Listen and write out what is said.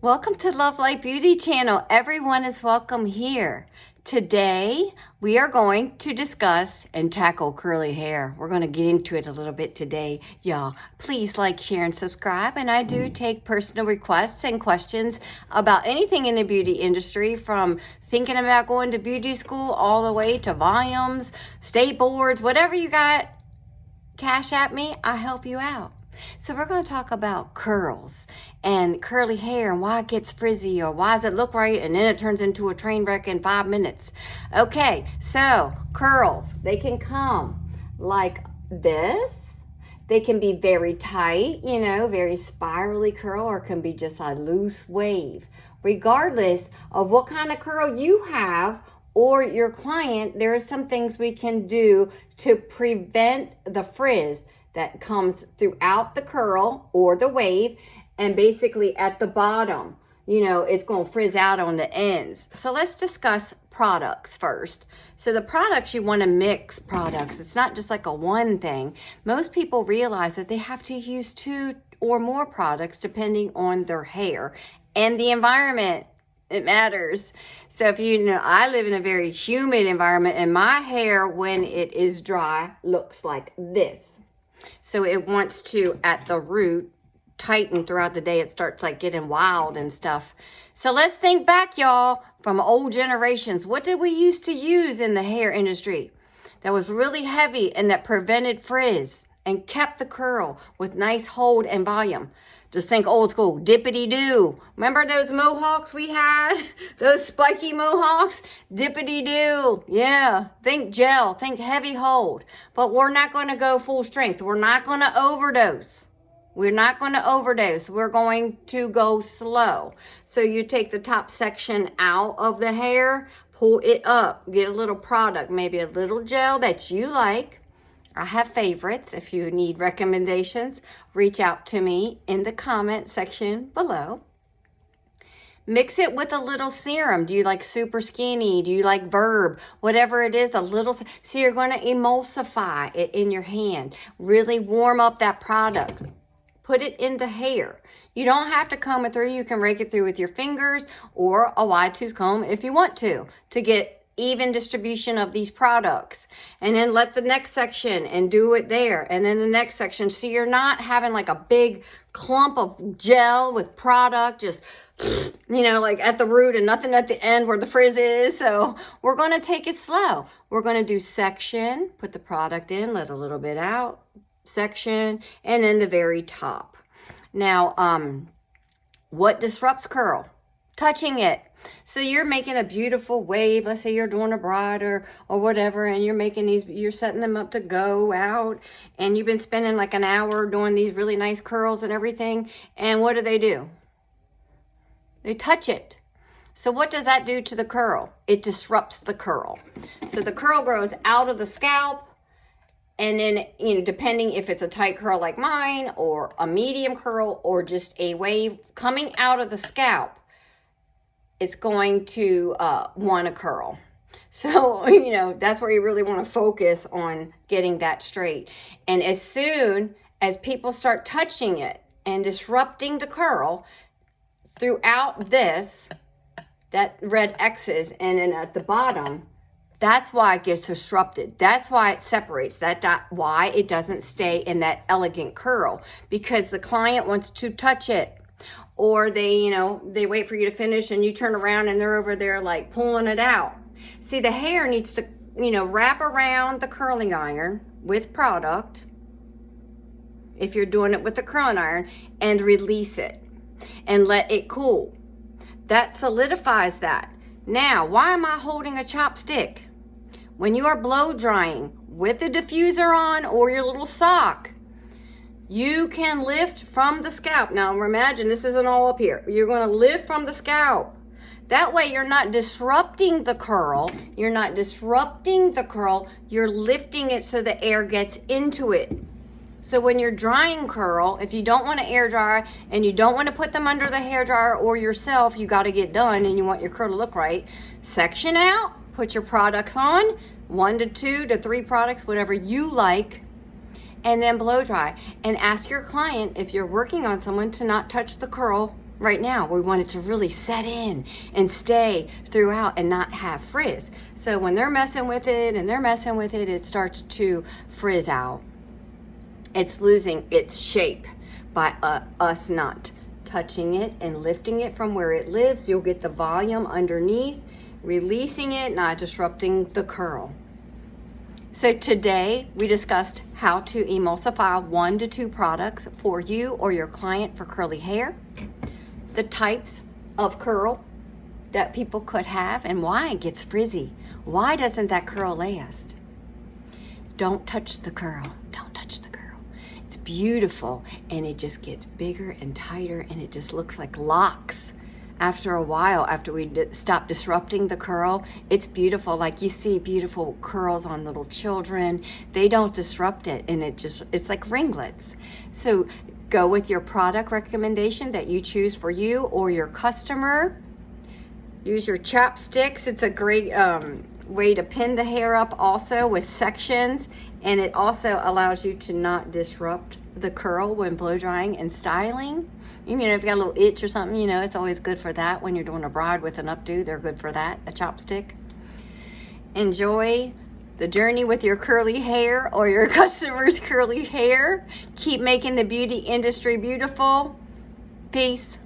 Welcome to Love Light Beauty Channel. Everyone is welcome here. Today, we are going to discuss and tackle curly hair. We're going to get into it a little bit today, y'all. Please like, share, and subscribe. And I do take personal requests and questions about anything in the beauty industry, from thinking about going to beauty school all the way to volumes, state boards, whatever you got, cash at me, I'll help you out. So we're going to talk about curls and curly hair and why it gets frizzy, or why does it look right and then it turns into a train wreck in 5 minutes. Okay, so curls, they can come like this. They can be very tight, very spirally curl, or it can be just a loose wave. Regardless of what kind of curl you have or your client, there are some things we can do to prevent the frizz that comes throughout the curl or the wave, and basically at the bottom, it's going to frizz out on the ends. So let's discuss products first. So the products, you want to mix products. It's not just like a one thing. Most people realize that they have to use 2 or more products depending on their hair and the environment. It matters. So if I live in a very humid environment, and my hair, when it is dry, looks like this. So it wants to, at the root, tighten throughout the day. It starts like getting wild and stuff. So let's think back, y'all, from old generations. What did we used to use in the hair industry that was really heavy and that prevented frizz and kept the curl with nice hold and volume? Just think old school, dippity-doo. Remember those mohawks we had? Those spiky mohawks? Dippity-doo. Yeah, think gel, think heavy hold. But we're not going to go full strength. We're not going to overdose. We're not going to overdose. We're going to go slow. So you take the top section out of the hair, pull it up, get a little product, maybe a little gel that you like. I have favorites. If you need recommendations, reach out to me in the comment section below. Mix it with a little serum. Do you like super skinny? Do you like Verb? Whatever it is, a little. So you're going to emulsify it in your hand. Really warm up that product. Put it in the hair. You don't have to comb it through. You can rake it through with your fingers or a wide tooth comb if you want to get even distribution of these products. And then let the next section and do it there, and then the next section, so you're not having like a big clump of gel with product just like at the root and nothing at the end where the frizz is. So we're going to take it slow. We're going to do section, put the product in, let a little bit out, section, and then the very top. Now what disrupts curl? Touching it. So you're making a beautiful wave. Let's say you're doing a bride or whatever, and you're setting them up to go out, and you've been spending like an hour doing these really nice curls and everything. And what do? They touch it. So what does that do to the curl? It disrupts the curl. So the curl grows out of the scalp, and then, depending if it's a tight curl like mine, or a medium curl, or just a wave coming out of the scalp, it's going to want to curl. So, that's where you really want to focus on getting that straight. And as soon as people start touching it and disrupting the curl throughout that red X's, and then at the bottom, that's why it gets disrupted. That's why it separates. That's why it doesn't stay in that elegant curl, because the client wants to touch it. Or they wait for you to finish, and you turn around and they're over there like pulling it out. See, the hair needs to, wrap around the curling iron with product, if you're doing it with the curling iron, and release it and let it cool. That solidifies that. Now, why am I holding a chopstick? When you are blow drying with the diffuser on or your little sock, you can lift from the scalp. Now imagine this isn't all up here. You're going to lift from the scalp. That way you're not disrupting the curl. You're lifting it so the air gets into it. So when you're drying curl, if you don't want to air dry and you don't want to put them under the hair dryer or yourself, you got to get done and you want your curl to look right, section out, put your products on, 1 to 2 to 3 products, whatever you like, and then blow dry. And ask your client, if you're working on someone, to not touch the curl right now. We want it to really set in and stay throughout and not have frizz. So when they're messing with it and they're messing with it, it starts to frizz out. It's losing its shape by us not touching it and lifting it from where it lives. You'll get the volume underneath, releasing it, not disrupting the curl. So today we discussed how to emulsify 1 to 2 products for you or your client for curly hair, the types of curl that people could have and why it gets frizzy. Why doesn't that curl last? Don't touch the curl. Don't touch the curl. It's beautiful and it just gets bigger and tighter and it just looks like locks. After a while, after we stop disrupting the curl, it's beautiful. Like you see beautiful curls on little children. They don't disrupt it and it's like ringlets. So go with your product recommendation that you choose for you or your customer. Use your chopsticks. It's a great way to pin the hair up also with sections. And it also allows you to not disrupt the curl when blow drying and styling. You know, if you got a little itch or something, you know, it's always good for that. When you're doing a bride with an updo, they're good for that, a chopstick. Enjoy the journey with your curly hair or your customer's curly hair. Keep making the beauty industry beautiful. Peace.